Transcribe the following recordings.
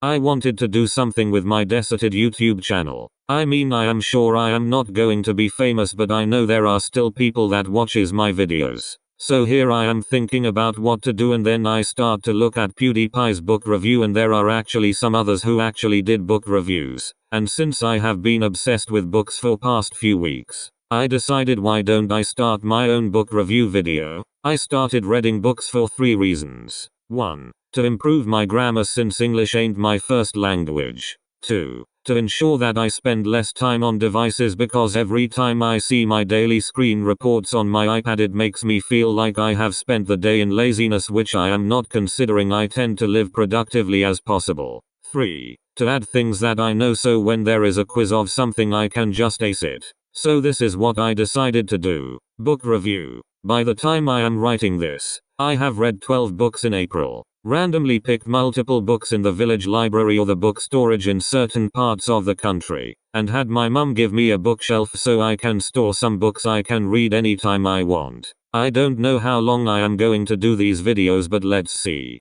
I wanted to do something with my deserted YouTube channel. I mean, I am sure I am not going to be famous, but I know there are still people that watches my videos. So here I am thinking about what to do, and then I start to look at PewDiePie's book review, and there are actually some others who actually did book reviews. And since I have been obsessed with books for past few weeks, I decided, why don't I start my own book review video? I started reading books for 3 reasons. 1. To improve my grammar since English ain't my first language. 2. To ensure that I spend less time on devices, because every time I see my daily screen reports on my iPad it makes me feel like I have spent the day in laziness, which I am not, considering I tend to live productively as possible. 3. To add things that I know, so when there is a quiz of something I can just ace it. So this is what I decided to do. Book review. By the time I am writing this, I have read 12 books in April. Randomly picked multiple books in the village library or the book storage in certain parts of the country, and had my mum give me a bookshelf so I can store some books I can read anytime I want. I don't know how long I am going to do these videos, but let's see.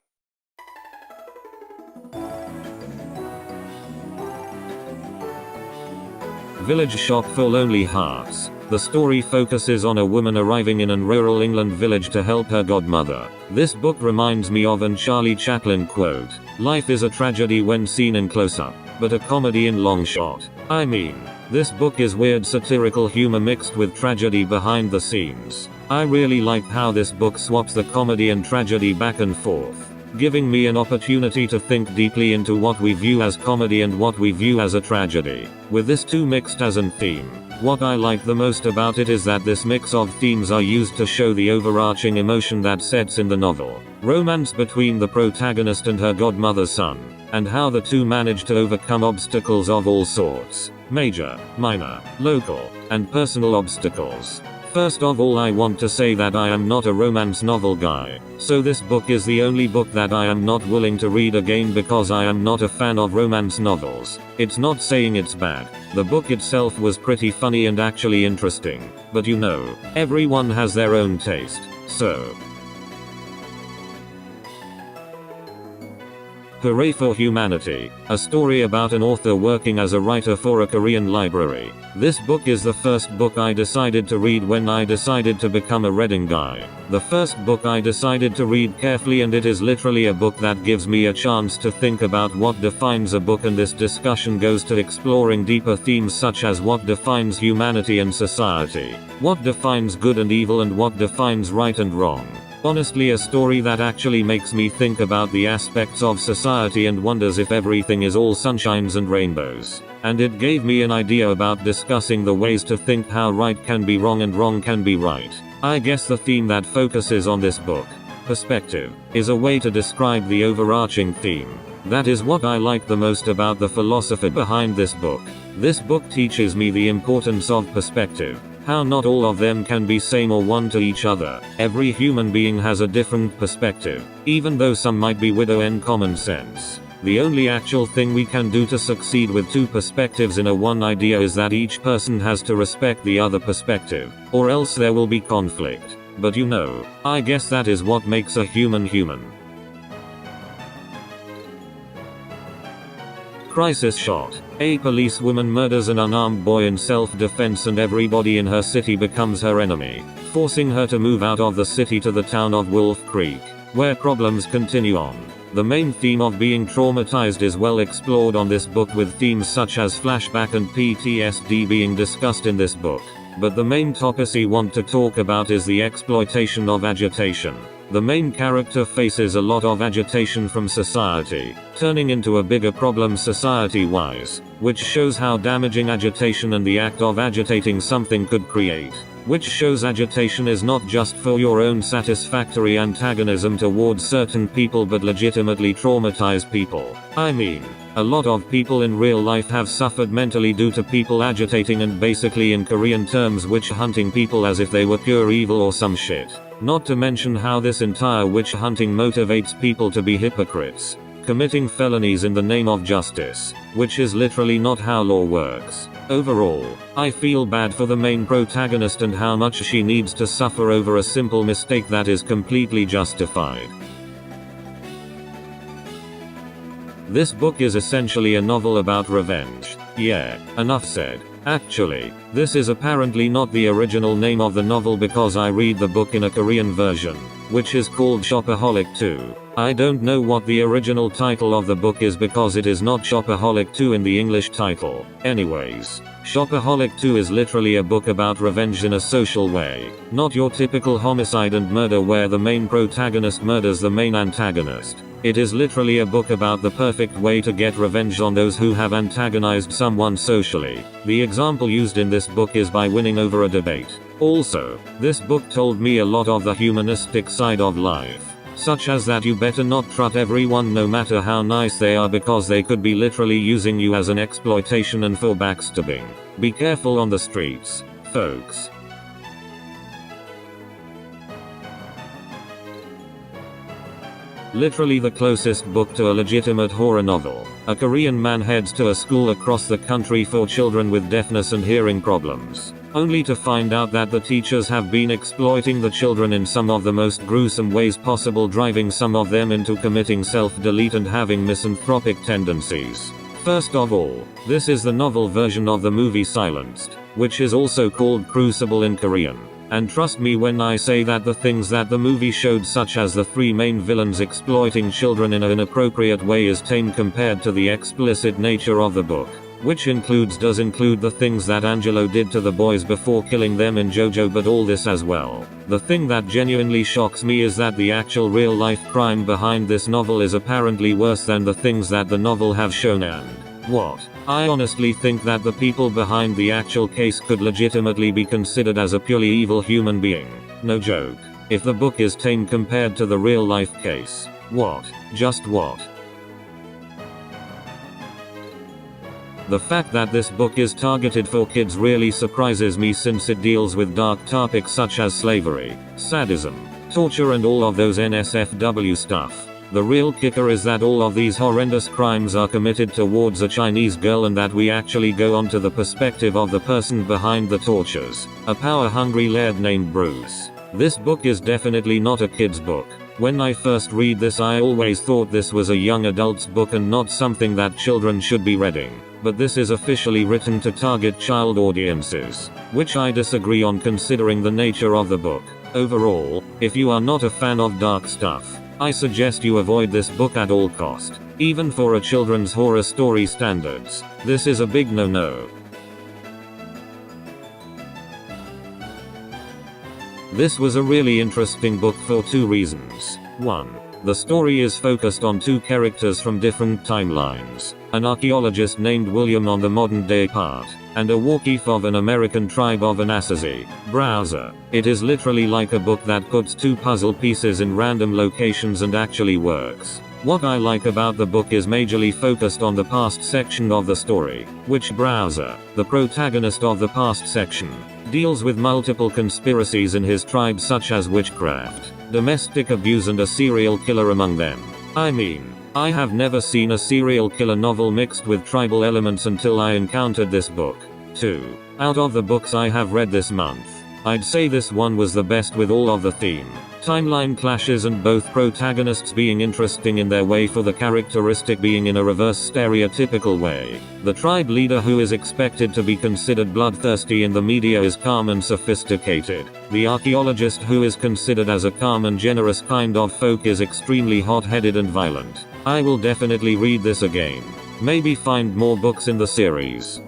Village Shop for Lonely Hearts. The story focuses on a woman arriving in a rural England village to help her godmother. This book reminds me of an Charlie Chaplin quote: "Life is a tragedy when seen in close-up, but a comedy in long shot." I mean, this book is weird satirical humor mixed with tragedy behind the scenes. I really like how this book swaps the comedy and tragedy back and forth, giving me an opportunity to think deeply into what we view as comedy and what we view as a tragedy, with this too mixed as an theme. What I like the most about it is that this mix of themes are used to show the overarching emotion that sets in the novel: romance between the protagonist and her godmother's son, and how the two manage to overcome obstacles of all sorts: major, minor, local, and personal obstacles. First of all, I want to say that I am not a romance novel guy, so this book is the only book that I am not willing to read again because I am not a fan of romance novels. It's not saying it's bad. The book itself was pretty funny and actually interesting, but you know, everyone has their own taste, so. Hooray for Humanity, a story about an author working as a writer for a Korean library. This book is the first book I decided to read when I decided to become a reading guy. The first book I decided to read carefully, and it is literally a book that gives me a chance to think about what defines a book, and this discussion goes to exploring deeper themes such as what defines humanity and society, what defines good and evil, and what defines right and wrong. Honestly, a story that actually makes me think about the aspects of society and wonders if everything is all sunshines and rainbows. And it gave me an idea about discussing the ways to think how right can be wrong and wrong can be right. I guess the theme that focuses on this book, perspective, is a way to describe the overarching theme. That is what I like the most about the philosophy behind this book. This book teaches me the importance of perspective. How not all of them can be same or one to each other. Every human being has a different perspective, even though some might be widow and common sense. The only actual thing we can do to succeed with two perspectives in a one idea is that each person has to respect the other perspective, or else there will be conflict. But you know, I guess that is what makes a human human. Crisis Shot. A policewoman murders an unarmed boy in self-defense, and everybody in her city becomes her enemy, forcing her to move out of the city to the town of Wolf Creek, where problems continue on. The main theme of being traumatized is well explored on this book, with themes such as flashback and PTSD being discussed in this book. But the main topic we want to talk about is the exploitation of agitation. The main character faces a lot of agitation from society, turning into a bigger problem society-wise, which shows how damaging agitation and the act of agitating something could create. Which shows agitation is not just for your own satisfactory antagonism towards certain people, but legitimately traumatize people. I mean, a lot of people in real life have suffered mentally due to people agitating, and basically in Korean terms witch hunting people as if they were pure evil or some shit. Not to mention how this entire witch hunting motivates people to be hypocrites, committing felonies in the name of justice, which is literally not how law works. Overall, I feel bad for the main protagonist and how much she needs to suffer over a simple mistake that is completely justified. This book is essentially a novel about revenge. Yeah, enough said. Actually, this is apparently not the original name of the novel because I read the book in a Korean version, which is called Shopaholic 2. I don't know what the original title of the book is because it is not Shopaholic 2 in the English title. Anyways, Shopaholic 2 is literally a book about revenge in a social way. Not your typical homicide and murder where the main protagonist murders the main antagonist. It is literally a book about the perfect way to get revenge on those who have antagonized someone socially. The example used in this book is by winning over a debate. Also, this book told me a lot of the humanistic side of life. Such as that you better not trust everyone no matter how nice they are because they could be literally using you as an exploitation and for backstabbing. Be careful on the streets, folks. Literally the closest book to a legitimate horror novel. A Korean man heads to a school across the country for children with deafness and hearing problems, only to find out that the teachers have been exploiting the children in some of the most gruesome ways possible, driving some of them into committing self-delete and having misanthropic tendencies. First of all, this is the novel version of the movie Silenced, which is also called Crucible in Korean. And trust me when I say that the things that the movie showed, such as the three main villains exploiting children in an inappropriate way, is tame compared to the explicit nature of the book, which does include the things that Angelo did to the boys before killing them in JoJo, but all this as well. The thing that genuinely shocks me is that the actual real life crime behind this novel is apparently worse than the things that the novel have shown. And what? I honestly think that the people behind the actual case could legitimately be considered as a purely evil human being. No joke. If the book is tame compared to the real life case. What? Just what? The fact that this book is targeted for kids really surprises me, since it deals with dark topics such as slavery, sadism, torture and all of those NSFW stuff. The real kicker is that all of these horrendous crimes are committed towards a Chinese girl, and that we actually go onto the perspective of the person behind the tortures, a power-hungry laird named Bruce. This book is definitely not a kid's book. When I first read this, I always thought this was a young adult's book and not something that children should be reading. But this is officially written to target child audiences, which I disagree on considering the nature of the book. Overall, if you are not a fan of dark stuff, I suggest you avoid this book at all cost. Even for a children's horror story standards, this is a big no-no. This was a really interesting book for two reasons. 1. The story is focused on two characters from different timelines. An archaeologist named William on the modern day part, and a warchief of an American tribe of Anasazi. Browser. It is literally like a book that puts two puzzle pieces in random locations and actually works. What I like about the book is majorly focused on the past section of the story, which Browser, the protagonist of the past section, deals with multiple conspiracies in his tribe such as witchcraft, domestic abuse and a serial killer among them. I mean, I have never seen a serial killer novel mixed with tribal elements until I encountered this book. 2. Out of the books I have read this month, I'd say this one was the best, with all of the theme, timeline clashes and both protagonists being interesting in their way, for the characteristic being in a reverse stereotypical way. The tribe leader, who is expected to be considered bloodthirsty in the media, is calm and sophisticated. The archaeologist, who is considered as a calm and generous kind of folk, is extremely hot-headed and violent. I will definitely read this again. Maybe find more books in the series.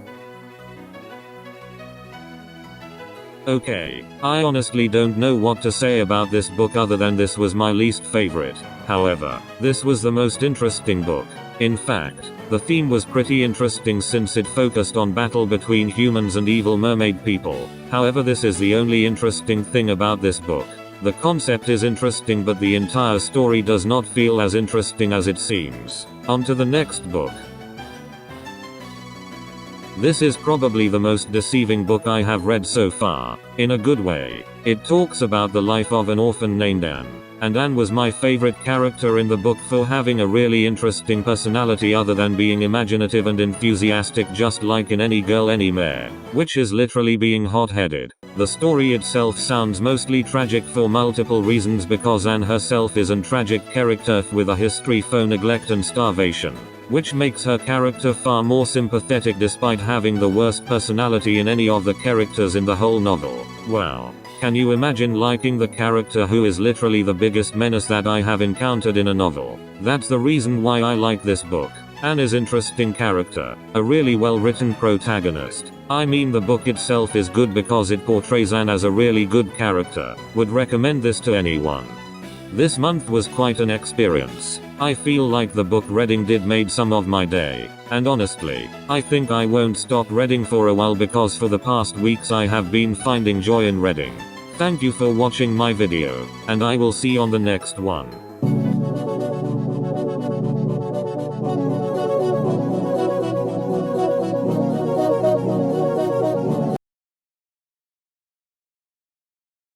Okay, I honestly don't know what to say about this book other than this was my least favorite. However, this was the most interesting book. In fact, the theme was pretty interesting since it focused on battle between humans and evil mermaid people. However, this is the only interesting thing about this book. The concept is interesting, but the entire story does not feel as interesting as it seems. On to the next book. This is probably the most deceiving book I have read so far, in a good way. It talks about the life of an orphan named Anne. And Anne was my favorite character in the book for having a really interesting personality other than being imaginative and enthusiastic, just like in Any Girl Anywhere, which is literally being hot-headed. The story itself sounds mostly tragic for multiple reasons, because Anne herself is a tragic character with a history for neglect and starvation. which makes her character far more sympathetic despite having the worst personality in any of the characters in the whole novel. Wow. Can you imagine liking the character who is literally the biggest menace that I have encountered in a novel? That's the reason why I like this book. Anne is interesting character, a really well written protagonist. I mean the book itself is good because it portrays Anne as a really good character. Would recommend this to anyone. This month was quite an experience. I feel like the book reading did made some of my day. And honestly, I think I won't stop reading for a while because for the past weeks I have been finding joy in reading. Thank you for watching my video, and I will see you on the next one.